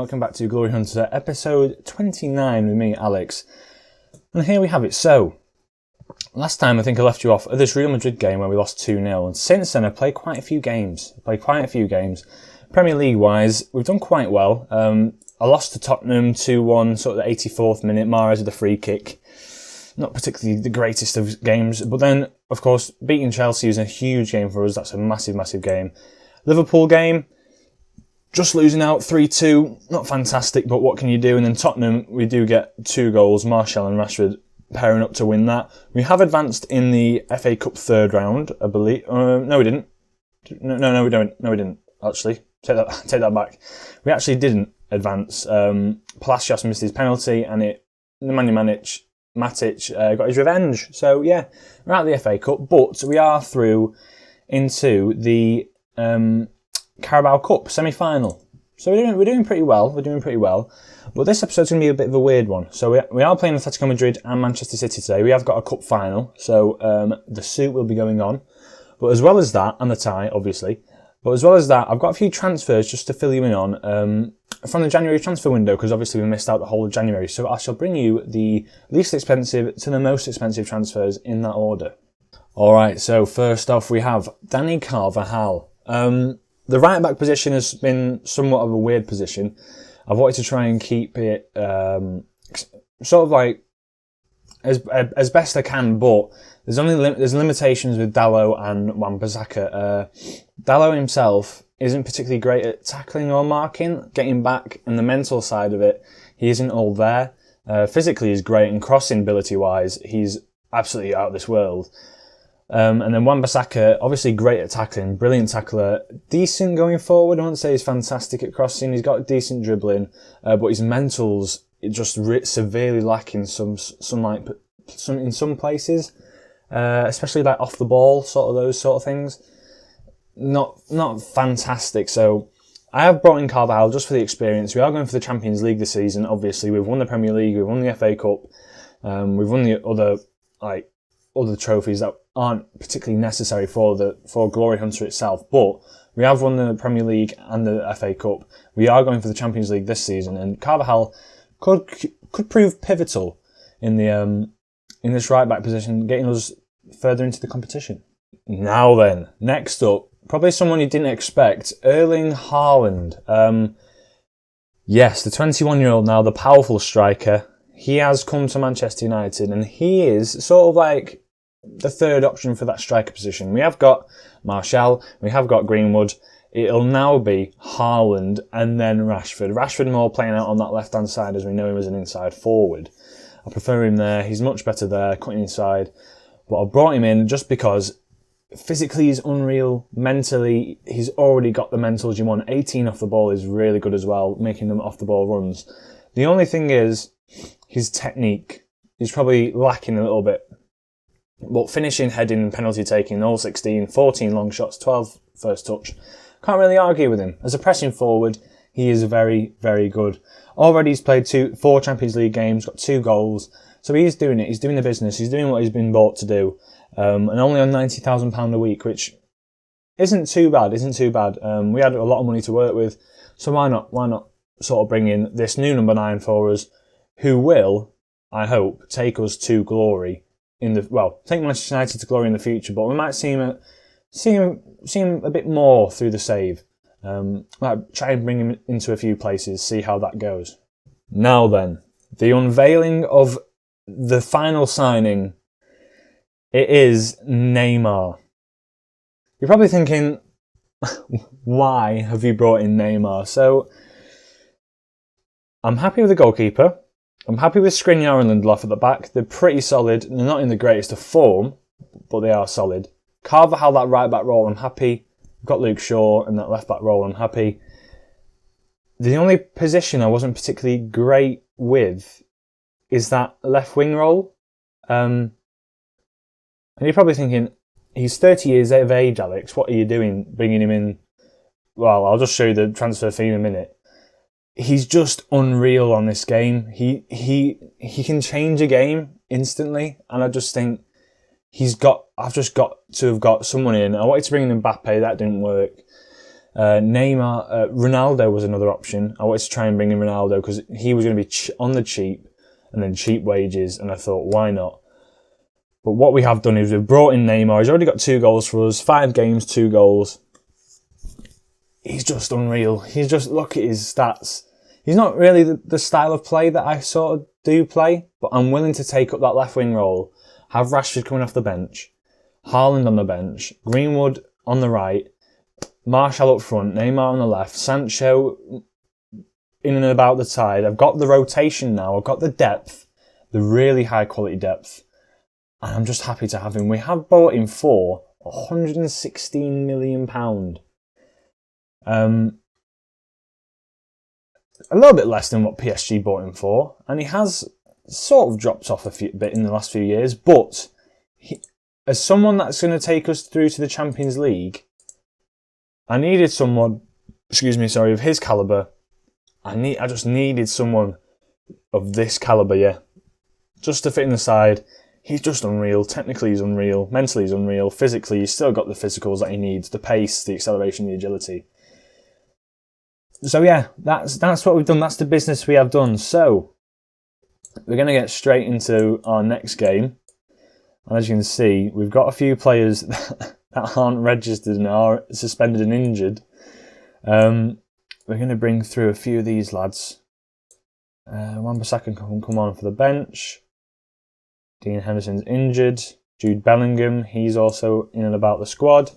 welcome back to Glory Hunter, episode 29 with me, Alex. And here we have it. So, last time I think I left you off at this Real Madrid game where we lost 2-0, and since then I've played quite a few games. Premier League-wise, we've done quite well. I lost to Tottenham 2-1, sort of the 84th minute, Mahrez with a free kick. Not particularly the greatest of games, but then, of course, beating Chelsea is a huge game for us. That's a massive, massive game. Liverpool game, just losing out 3-2, not fantastic, but what can you do? And then Tottenham, we do get 2 goals, Martial and Rashford pairing up to win that. We have advanced in the FA Cup third round, I believe. No, we didn't. No, we don't. No, we didn't, actually. Take that back. We actually didn't advance. Palacios missed his penalty, and Matic got his revenge. So, yeah, we're out of the FA Cup, but we are through into the Carabao Cup semi-final. So we're doing pretty well. But this episode's going to be a bit of a weird one. So we are playing Atletico Madrid and Manchester City today. We have got a cup final, so the suit will be going on. But as well as that, and the tie, obviously. But as well as that, I've got a few transfers just to fill you in on from the January transfer window, because obviously we missed out the whole of January. So I shall bring you the least expensive to the most expensive transfers in that order. All right. So first off, we have Dani Carvajal. The right-back position has been somewhat of a weird position. I've wanted to try and keep it sort of like as best I can, but there's limitations with Dalot and Wan-Bissaka. Dalot himself isn't particularly great at tackling or marking, getting back, and the mental side of it, he isn't all there. Physically, he's great, and crossing ability-wise, he's absolutely out of this world. And then Wan-Bissaka, obviously great at tackling, brilliant tackler, decent going forward. I wouldn't say he's fantastic at crossing. He's got decent dribbling, but his mental's just severely lacking in some places, especially like off the ball, sort of those sort of things. Not fantastic. So I have brought in Carvajal just for the experience. We are going for the Champions League this season. Obviously, we've won the Premier League, we've won the FA Cup, we've won the other trophies that aren't particularly necessary for Glory Hunter itself, but we have won the Premier League and the FA Cup. We are going for the Champions League this season, and Carvajal could prove pivotal in this right back position, getting us further into the competition. Now then, next up, probably someone you didn't expect, Erling Haaland. Yes, the 21-year-old now, the powerful striker. He has come to Manchester United, and he is sort of like the third option for that striker position. We have got Martial, we have got Greenwood. It'll now be Haaland and then Rashford. Rashford more playing out on that left-hand side, as we know him as an inside forward. I prefer him there. He's much better there, cutting inside. But I've brought him in just because physically he's unreal. Mentally, he's already got the mentals you want. 18 off the ball is really good as well, making them off-the-ball runs. The only thing is, his technique is probably lacking a little bit. But finishing, heading, penalty taking, all 16, 14 long shots, 12 first touch. Can't really argue with him. As a pressing forward, he is very, very good. Already he's played 4 Champions League games, got 2 goals. So he's doing it. He's doing the business. He's doing what he's been bought to do. And only on £90,000 a week, which isn't too bad. We had a lot of money to work with. So why not sort of bring in this new number 9 for us, who will, I hope, take us to glory take Manchester United to glory in the future, but we might see him a bit more through the save. Might try and bring him into a few places, see how that goes. Now then, the unveiling of the final signing. It is Neymar. You're probably thinking, why have you brought in Neymar? So, I'm happy with the goalkeeper. I'm happy with Skriniar and Lindelof at the back. They're pretty solid. They're not in the greatest of form, but they are solid. Carvajal, that right back role, I'm happy. We've got Luke Shaw in that left back role, I'm happy. The only position I wasn't particularly great with is that left wing role. And you're probably thinking, he's 30 years of age, Alex. What are you doing bringing him in? Well, I'll just show you the transfer fee in a minute. He's just unreal on this game. He can change a game instantly, and I just think I've just got to have got someone in. I wanted to bring in Mbappe, that didn't work. Neymar, Ronaldo was another option. I wanted to try and bring in Ronaldo because he was going to be on the cheap and then cheap wages, and I thought, why not? But what we have done is we've brought in Neymar. He's already got 2 goals for us, 5 games, 2 goals. He's just unreal. He's just, look at his stats. He's not really the style of play that I sort of do play, but I'm willing to take up that left wing role, have Rashford coming off the bench, Haaland on the bench, Greenwood on the right, Martial up front, Neymar on the left, Sancho in and about the side. I've got the rotation now. I've got the depth, the really high quality depth. And I'm just happy to have him. We have bought him for £116 million. A little bit less than what PSG bought him for. And he has sort of dropped off a bit in the last few years. But as someone that's going to take us through to the Champions League, I needed someone, of his calibre. I just needed someone of this calibre, yeah. Just to fit in the side. He's just unreal. Technically he's unreal. Mentally he's unreal. Physically he's still got the physicals that he needs. The pace, the acceleration, the agility. So yeah, that's what we've done. That's the business we have done. So we're going to get straight into our next game. And as you can see, we've got a few players that aren't registered and are suspended and injured. We're going to bring through a few of these lads. Wan-Bissaka can come on for the bench. Dean Henderson's injured. Jude Bellingham, he's also in and about the squad.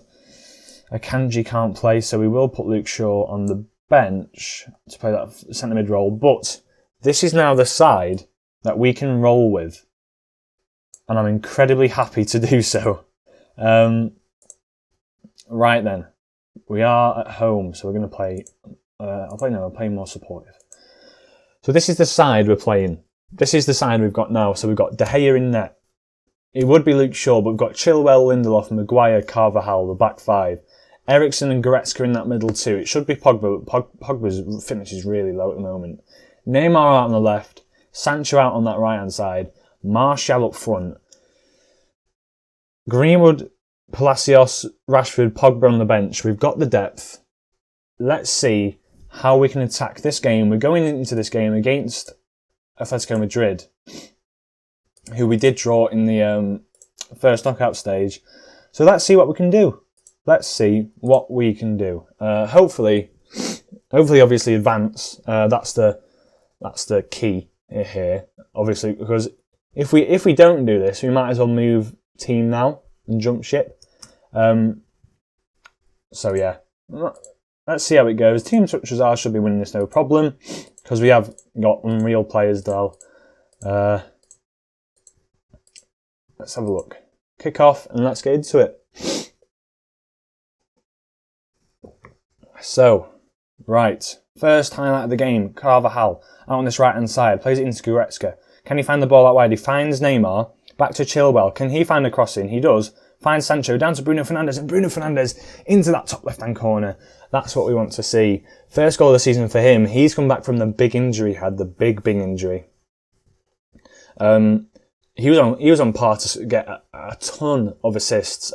Akanji can't play, so we will put Luke Shaw on the bench to play that centre mid role. But this is now the side that we can roll with. And I'm incredibly happy to do so. Right then. We are at home, so we're going to play... I'll play more supportive. So this is the side we're playing. This is the side we've got now. So we've got De Gea in net. It would be Luke Shaw, but we've got Chilwell, Lindelof, Maguire, Carvajal, the back 5. Eriksen and Goretzka in that middle 2. It should be Pogba, but Pogba's fitness is really low at the moment. Neymar out on the left. Sancho out on that right-hand side. Martial up front. Greenwood, Palacios, Rashford, Pogba on the bench. We've got the depth. Let's see how we can attack this game. We're going into this game against Atletico Madrid, who we did draw in the first knockout stage. So let's see what we can do. Let's see what we can do. Hopefully, obviously advance. That's the key here. Obviously, because if we don't do this, we might as well move team now and jump ship. So yeah, let's see how it goes. Team such as ours should be winning this no problem because we have got unreal players though. Let's have a look. Kick off and let's get into it. So, right. First highlight of the game, Carvajal out on this right-hand side. Plays it into Goretzka. Can he find the ball out wide? He finds Neymar. Back to Chilwell. Can he find a crossing? He does. Finds Sancho. Down to Bruno Fernandes. And Bruno Fernandes into that top left-hand corner. That's what we want to see. First goal of the season for him. He's come back from the big injury he had. The big injury. He was on par to get a ton of assists.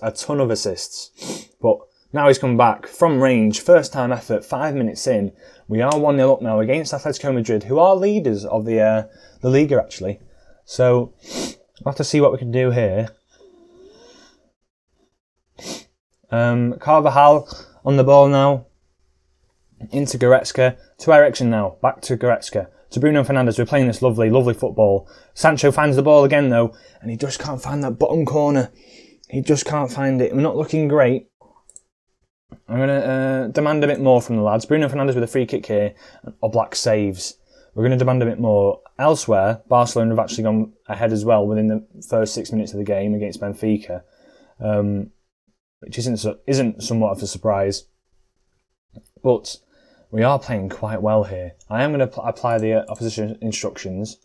But now he's come back from range. First time effort. 5 minutes in. We are 1-0 up now against Atletico Madrid, who are leaders of the Liga actually. So we'll have to see what we can do here. Carvajal on the ball now. Into Goretzka. To Eriksen now. Back to Goretzka. To Bruno Fernandes. We're playing this lovely football. Sancho finds the ball again though. And he just can't find that bottom corner. He just can't find it. We're not looking great. I'm going to demand a bit more from the lads. Bruno Fernandes with a free kick here. And Oblak saves. We're going to demand a bit more. Elsewhere, Barcelona have actually gone ahead as well within the first 6 minutes of the game against Benfica. Which isn't somewhat of a surprise. But we are playing quite well here. I am going to apply the opposition instructions.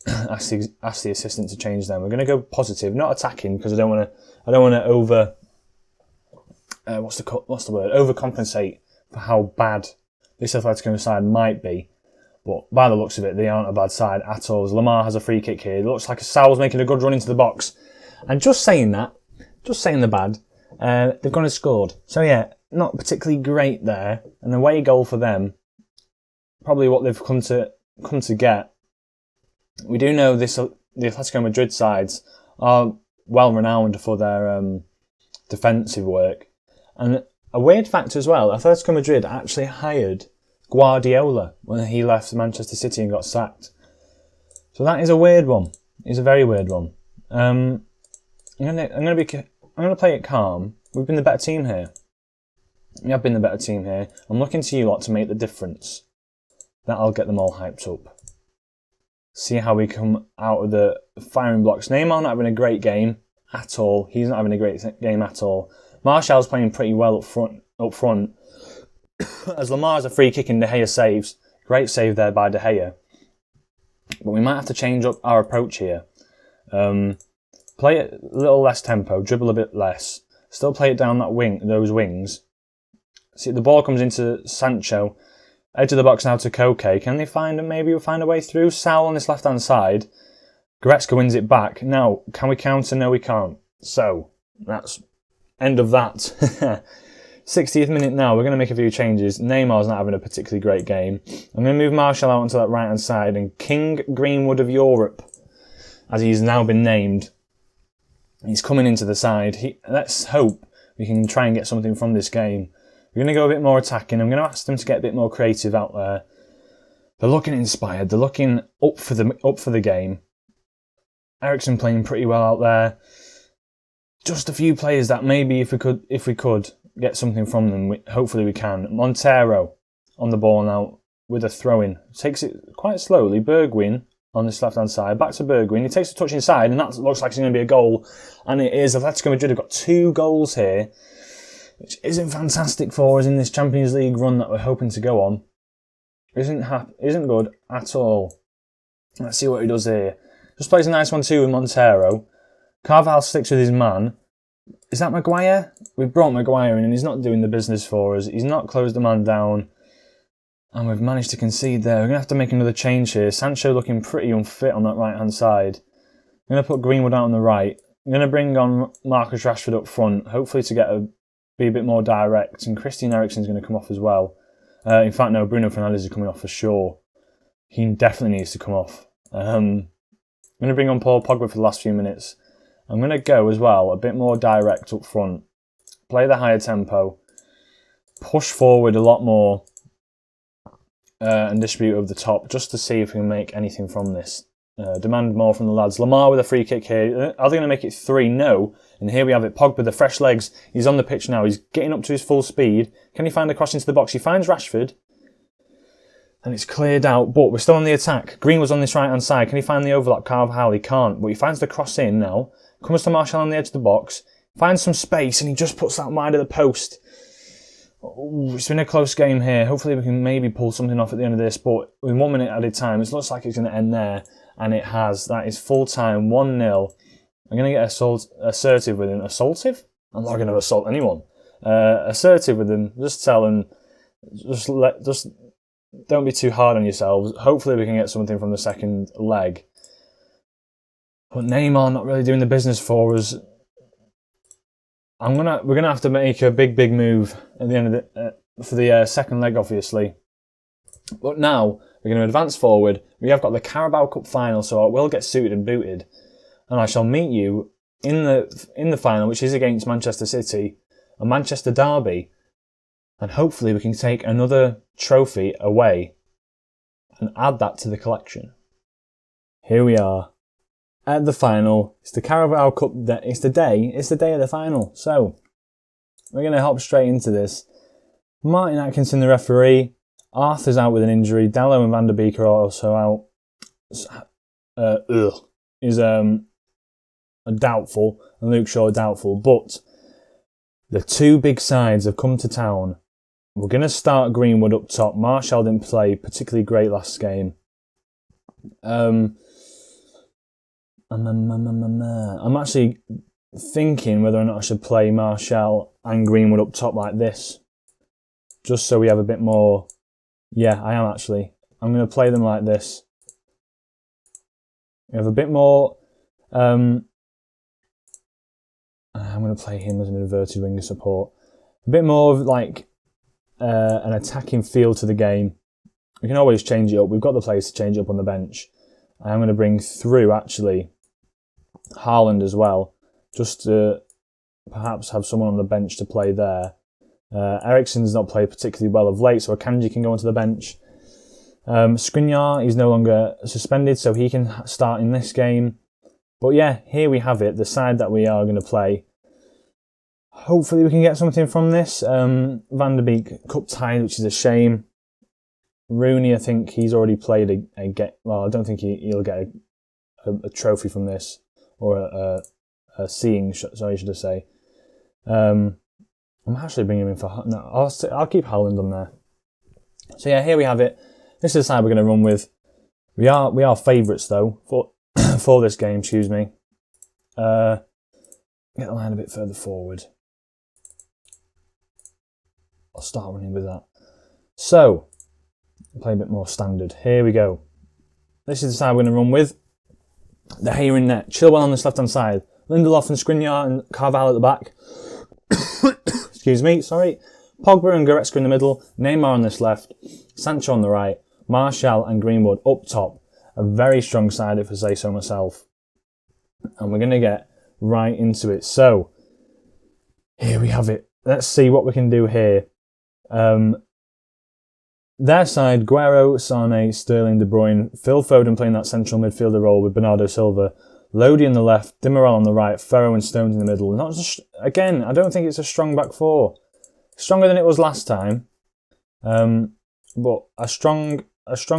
ask the assistant to change them. We're going to go positive, not attacking, because I don't want to over... what's the word? Overcompensate for how bad this Atletico side might be. But by the looks of it, they aren't a bad side at all. As Lamar has a free kick here. It looks like Sal's making a good run into the box. And just saying the bad, they've gone and scored. So yeah, not particularly great there. An away goal for them, probably what they've come to get. We do know this. The Atletico Madrid sides are well renowned for their defensive work, and a weird fact as well. Atletico Madrid actually hired Guardiola when he left Manchester City and got sacked. So that is a weird one. It's a very weird one. I'm gonna play it calm. We've been the better team here. We have been the better team here. I'm looking to you lot to make the difference. That'll get them all hyped up. See how we come out of the firing blocks. Neymar not having a great game at all. He's not having a great game at all. Martial's playing pretty well up front. As Lamar's a free kick and De Gea saves. Great save there by De Gea. But we might have to change up our approach here. Play it a little less tempo, dribble a bit less. Still play it down those wings. See, the ball comes into Sancho. Edge of the box now to Koke. Can they find a way through? Sal on this left-hand side. Goretzka wins it back. Now, can we counter? No, we can't. So, that's end of that. 60th minute now. We're going to make a few changes. Neymar's not having a particularly great game. I'm going to move Martial out onto that right-hand side. And King Greenwood of Europe, as he's now been named, he's coming into the side. Let's hope we can try and get something from this game. We're going to go a bit more attacking. I'm going to ask them to get a bit more creative out there. They're looking inspired. They're looking up for the game. Eriksen playing pretty well out there. Just a few players that maybe if we could get something from them, hopefully we can. Montero on the ball now with a throw-in. Takes it quite slowly. Bergwijn on this left-hand side. Back to Bergwijn. He takes a touch inside, and that looks like it's going to be a goal. And it is. Atletico Madrid have got 2 goals here, which isn't fantastic for us in this Champions League run that we're hoping to go on. Isn't good at all. Let's see what he does here. Just plays a nice 1-2 with Montero. Carvajal sticks with his man. Is that Maguire? We've brought Maguire in and he's not doing the business for us. He's not closed the man down. And we've managed to concede there. We're going to have to make another change here. Sancho looking pretty unfit on that right-hand side. I'm going to put Greenwood out on the right. I'm going to bring on Marcus Rashford up front, hopefully to be a bit more direct. And Christian Eriksen's going to come off as well. In fact, no, Bruno Fernandes is coming off for sure. He definitely needs to come off. I'm going to bring on Paul Pogba for the last few minutes. I'm going to go as well a bit more direct up front. Play the higher tempo. Push forward a lot more. And distribute over the top just to see if we can make anything from this. Demand more from the lads. Lamar with a free kick here. Are they going to make it 3? No. And here we have it. Pogba, the fresh legs. He's on the pitch now. He's getting up to his full speed. Can he find the cross into the box? He finds Rashford. And it's cleared out. But we're still on the attack. Greenwood's on this right-hand side. Can he find the overlap? Carvajal, he can't. But he finds the cross in now. Comes to Martial on the edge of the box. Finds some space. And he just puts that wide of the post. Ooh, it's been a close game here. Hopefully we can maybe pull something off at the end of this. But with 1 minute added time, it looks like it's going to end there. And it has. That is full time, 1-0. I'm going to get assertive with him. Assaultive? I'm not going to assault anyone. Assertive with him. Just tell him. Just don't be too hard on yourselves. Hopefully we can get something from the second leg. But Neymar not really doing the business for us. We're gonna have to make a big move at the end of for the second leg, obviously. But now we're going to advance forward. We have got the Carabao Cup final, so I will get suited and booted, and I shall meet you in the final, which is against Manchester City, a Manchester derby, and hopefully we can take another trophy away and add that to the collection. Here we are at the final. It's the Carabao Cup. It's the day of the final. So we're going to hop straight into this. Martin Atkinson, the referee. Arthur's out with an injury. Dallo and Van der Beek are also out. Is doubtful, and Luke Shaw doubtful. But the 2 big sides have come to town. We're going to start Greenwood up top. Martial didn't play particularly great last game. I'm actually thinking whether or not I should play Martial and Greenwood up top like this. Just so we have a bit more... Yeah, I am actually. I'm going to play them like this. We have a bit more... I'm going to play him as an inverted winger support. A bit more of like an attacking feel to the game. We can always change it up. We've got the players to change it up on the bench. I'm going to bring through, actually, Haaland as well, just to perhaps have someone on the bench to play there. Eriksen's not played particularly well of late, so Akanji can go onto the bench. Skriniar, he's no longer suspended, so he can start in this game. But yeah, here we have it, the side that we are going to play. Hopefully we can get something from this. Van der Beek cup tied, which is a shame. Rooney, I think he's already played well, I don't think he'll get a trophy from this, or a seeing, sorry, should I say. I'm actually bringing him in for... No, I'll keep Haaland on there. So yeah, here we have it. This is the side we're going to run with. We are favourites though for this game. Excuse me. Get the line a bit further forward. I'll start running with that. So play a bit more standard. Here we go. This is the side we're going to run with. De Gea in net. Chilwell on this left hand side. Lindelof and Skriniar and Carvalho at the back. Excuse me. Sorry. Pogba and Goretzka in the middle. Neymar on this left. Sancho on the right. Martial and Greenwood up top. A very strong side, if I say so myself. And we're going to get right into it. So, here we have it. Let's see what we can do here. Their side, Guerrero, Sane, Sterling, De Bruyne, Phil Foden playing that central midfielder role with Bernardo Silva, Lodi on the left, Demiral on the right, Ferro and Stones in the middle. Not just, again, I don't think it's a strong back four. Stronger than it was last time. But a strong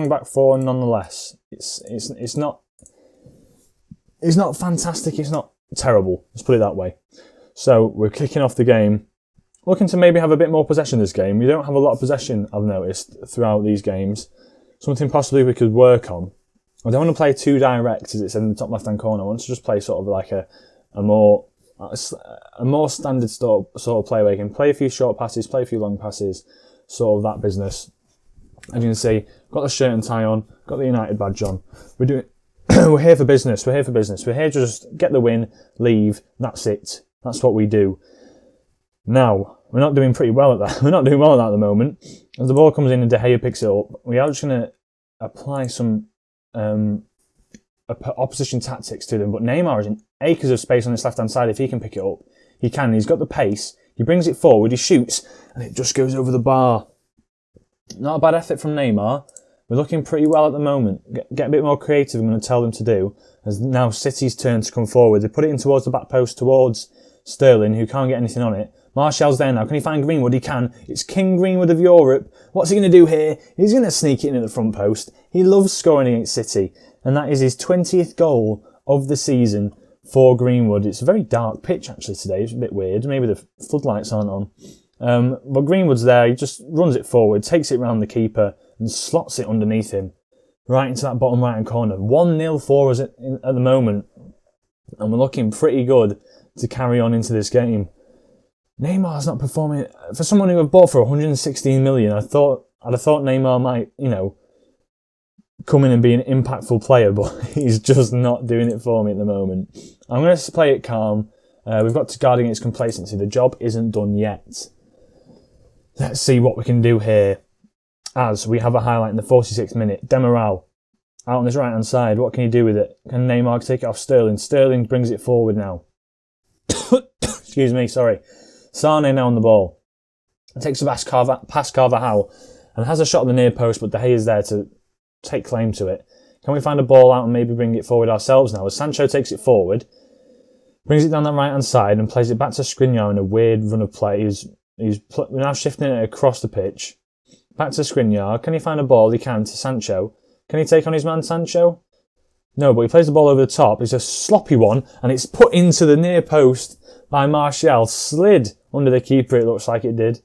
back four nonetheless. It's not fantastic, it's not terrible, let's put it that way. So we're kicking off the game, looking to maybe have a bit more possession this game. We don't have a lot of possession, I've noticed, throughout these games. Something possibly we could work on. I don't want to play too direct, as it's in the top left hand corner. I want to just play sort of like a more standard sort of play where you can play a few short passes, play a few long passes, sort of that business. As you can see, got the shirt and tie on, got the United badge on. We're here for business. We're here to just get the win, leave. That's it. That's what we do. Now, we're not doing pretty well at that. We're not doing well at that at the moment. As the ball comes in and De Gea picks it up, we are just going to apply some opposition tactics to them. But Neymar is in acres of space on this left-hand side. If he can pick it up, he can. He's got the pace. He brings it forward, he shoots, and it just goes over the bar. Not a bad effort from Neymar. We're looking pretty well at the moment. Get a bit more creative, I'm going to tell them to do. As now City's turn to come forward. They put it in towards the back post, towards Sterling, who can't get anything on it. Martial's there now. Can he find Greenwood? He can. It's King Greenwood of Europe. What's he going to do here? He's going to sneak it into the front post. He loves scoring against City. And that is his 20th goal of the season for Greenwood. It's a very dark pitch, actually, today. It's a bit weird. Maybe the floodlights aren't on. But Greenwood's there. He just runs it forward, takes it round the keeper, and slots it underneath him, right into that bottom right-hand corner. 1-0 for us at the moment. And we're looking pretty good to carry on into this game. Neymar's not performing. For someone who I've bought for 116 million, I'd have thought Neymar might, come in and be an impactful player, but he's just not doing it for me at the moment. I'm going to play it calm. We've got to guard against complacency. The job isn't done yet. Let's see what we can do here. As we have a highlight in the 46th minute. Demiral out on his right-hand side. What can he do with it? Can Neymar take it off Sterling? Sterling brings it forward now. Excuse me, sorry. Sane now on the ball. Takes a pass Carvalho and has a shot at the near post, but De Gea is there to take claim to it. Can we find a ball out and maybe bring it forward ourselves now? As Sancho takes it forward, brings it down that right-hand side and plays it back to Skriniar in a weird run of play. We're now shifting it across the pitch. Back to Skriniar. Can he find a ball? He can, to Sancho. Can he take on his man, Sancho? No, but he plays the ball over the top. It's a sloppy one, and it's put into the near post by Martial. Slid under the keeper, it looks like it did.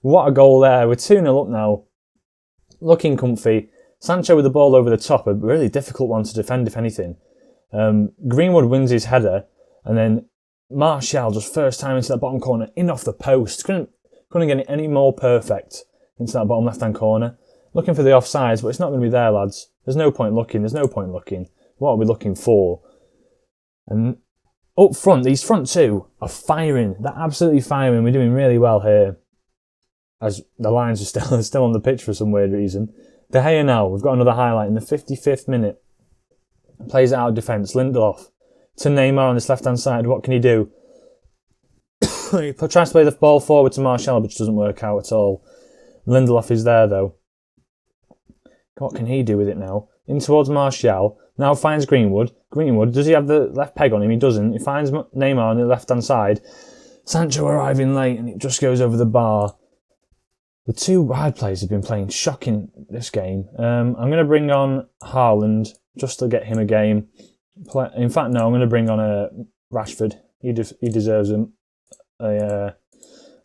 What a goal there. We're 2-0 up now. Looking comfy. Sancho with the ball over the top, a really difficult one to defend, if anything. Greenwood wins his header, and then Martial just first time into that bottom corner, in off the post. Couldn't get it any more perfect into that bottom left-hand corner. Looking for the offsides, but it's not going to be there, lads. There's no point looking. What are we looking for? And up front, these front two are firing. They're absolutely firing. We're doing really well here. as the Lions are still on the pitch for some weird reason. De Gea now, we've got another highlight in the 55th minute. Plays it out of defence, Lindelof to Neymar on this left-hand side. What can he do? He tries to play the ball forward to Martial, which doesn't work out at all. Lindelof is there though. What can he do with it now? In towards Martial. Now finds Greenwood. Greenwood, does he have the left peg on him? He doesn't. He finds Neymar on the left-hand side. Sancho arriving late and it just goes over the bar. The two wide players have been playing shocking this game. I'm going to bring on Haaland just to get him a game. In fact, no, I'm going to bring on Rashford. He deserves a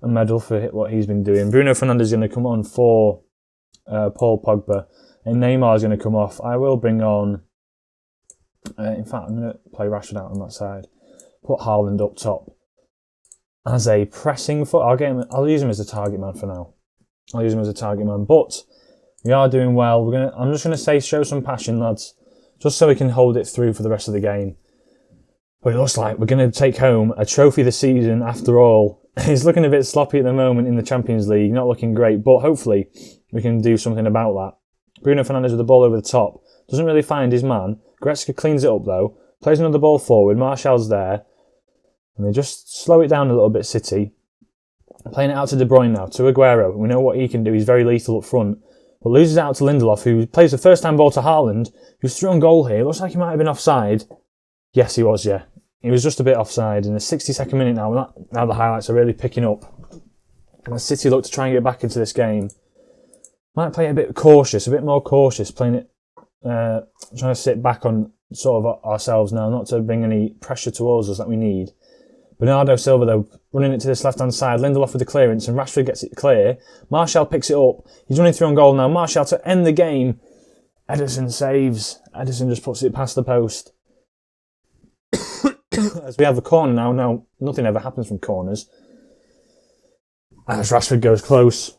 medal for what he's been doing. Bruno Fernandes is going to come on for Paul Pogba. And Neymar is going to come off. I will bring on... in fact, I'm going to play Rashford out on that side. Put Haaland up top. As a pressing foot. I'll use him as a target man for now. I'll use him as a target man. But we are doing well. I'm just going to say show some passion, lads. Just so we can hold it through for the rest of the game. But it looks like we're going to take home a trophy this season after all. It's looking a bit sloppy at the moment in the Champions League. Not looking great. But hopefully we can do something about that. Bruno Fernandes with the ball over the top. Doesn't really find his man. Goretzka cleans it up though. Plays another ball forward. Martial's there. And they just slow it down a little bit, City. Playing it out to De Bruyne now, to Aguero. We know what he can do. He's very lethal up front. But loses out to Lindelof, who plays the first time ball to Haaland, who's through on goal here. Looks like he might have been offside. Yes, he was, yeah. He was just a bit offside. In the 62nd minute now, now the highlights are really picking up. And City look to try and get back into this game. Might play it a bit cautious, a bit more cautious, playing it, trying to sit back on sort of ourselves now, not to bring any pressure towards us that we need. Bernardo Silva, though, running it to this left-hand side. Lindelof with the clearance, and Rashford gets it clear. Martial picks it up. He's running through on goal now. Martial to end the game. Ederson saves. Ederson just puts it past the post. As we have a corner now. Now, nothing ever happens from corners. As Rashford goes close.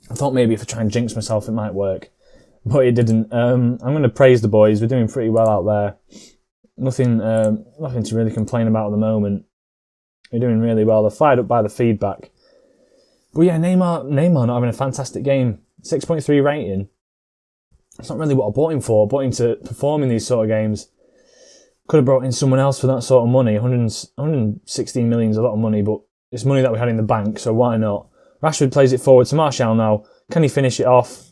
I thought maybe if I try and jinx myself, it might work. But it didn't. I'm going to praise the boys. We're doing pretty well out there. Nothing to really complain about at the moment. We're doing really well. They're fired up by the feedback. But yeah, Neymar not having a fantastic game. 6.3 rating. That's not really what I bought him for. I bought him to perform in these sort of games. Could have brought in someone else for that sort of money. 116 million is a lot of money, but it's money that we had in the bank, so why not? Rashford plays it forward to Martial now. Can he finish it off?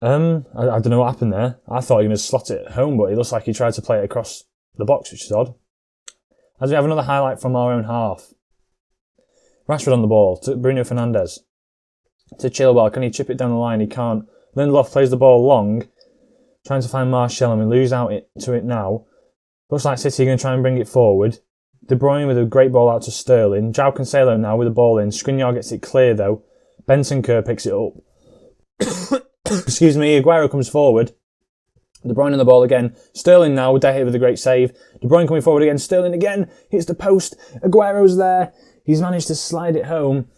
I don't know what happened there. I thought he was going to slot it home, but it looks like he tried to play it across the box, which is odd. As we have another highlight from our own half. Rashford on the ball to Bruno Fernandes. To Chilwell. Can he chip it down the line? He can't. Lindelof plays the ball long. Trying to find Martial, and we lose out to it now. Looks like City are going to try and bring it forward. De Bruyne with a great ball out to Sterling. João Cancelo now with the ball in. Skriniar gets it clear though. Bentancur picks it up. Excuse me, Aguero comes forward. De Bruyne on the ball again. Sterling now with De Gea with a great save. De Bruyne coming forward again. Sterling again. Hits the post. Aguero's there. He's managed to slide it home.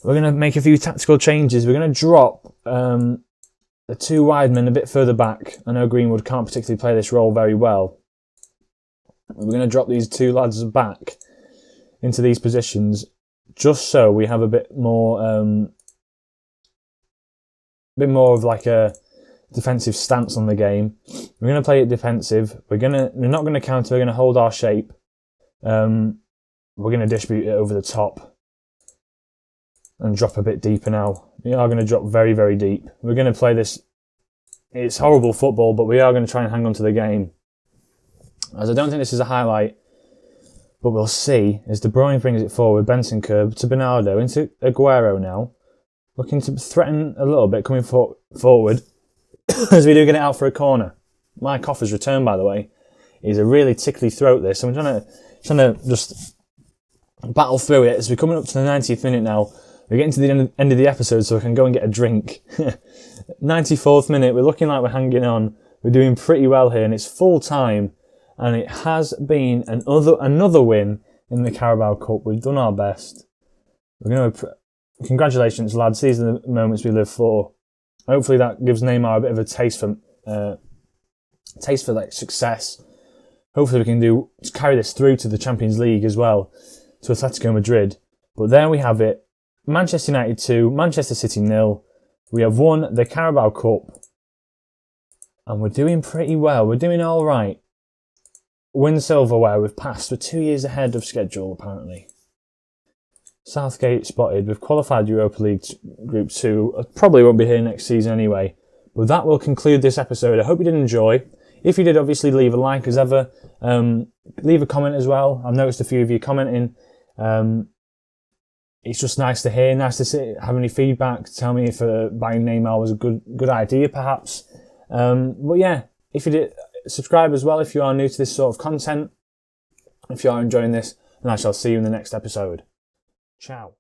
We're going to make a few tactical changes. We're going to drop the two wide men a bit further back. I know Greenwood can't particularly play this role very well. We're going to drop these two lads back into these positions just so we have a bit more of like a defensive stance on the game. We're going to play it defensive. We're not going to counter. We're going to hold our shape. We're going to distribute it over the top and drop a bit deeper now. We are going to drop very, very deep. We're going to play this. It's horrible football, but we are going to try and hang on to the game. As I don't think this is a highlight, but we'll see. As De Bruyne brings it forward, Bentancur to Bernardo, into Aguero now. Looking to threaten a little bit, coming forward as we do get it out for a corner. My cough has returned, by the way. He's a really tickly throat, this. So I'm trying to just battle through it as we're coming up to the 90th minute now. We're getting to the end of the episode so I can go and get a drink. 94th minute, we're looking like we're hanging on. We're doing pretty well here, and it's full time. And it has been another win in the Carabao Cup. We've done our best. We're going to congratulations, lads. These are the moments we live for. Hopefully that gives Neymar a bit of a taste for like success. Hopefully we can carry this through to the Champions League as well, to Atletico Madrid. But there we have it. Manchester United 2, Manchester City 0. We have won the Carabao Cup. And we're doing pretty well. We're doing all right. Win silverware. We've passed. We're 2 years ahead of schedule, apparently. Southgate spotted. We've qualified Europa League Group 2. Probably won't be here next season anyway. But that will conclude this episode. I hope you did enjoy. If you did, obviously leave a like as ever. Leave a comment as well. I've noticed a few of you commenting. It's just nice to hear, nice to have any feedback. Tell me if buying Neymar was a good idea, perhaps. But yeah, if you did, subscribe as well if you are new to this sort of content. If you are enjoying this, and I shall see you in the next episode. Ciao.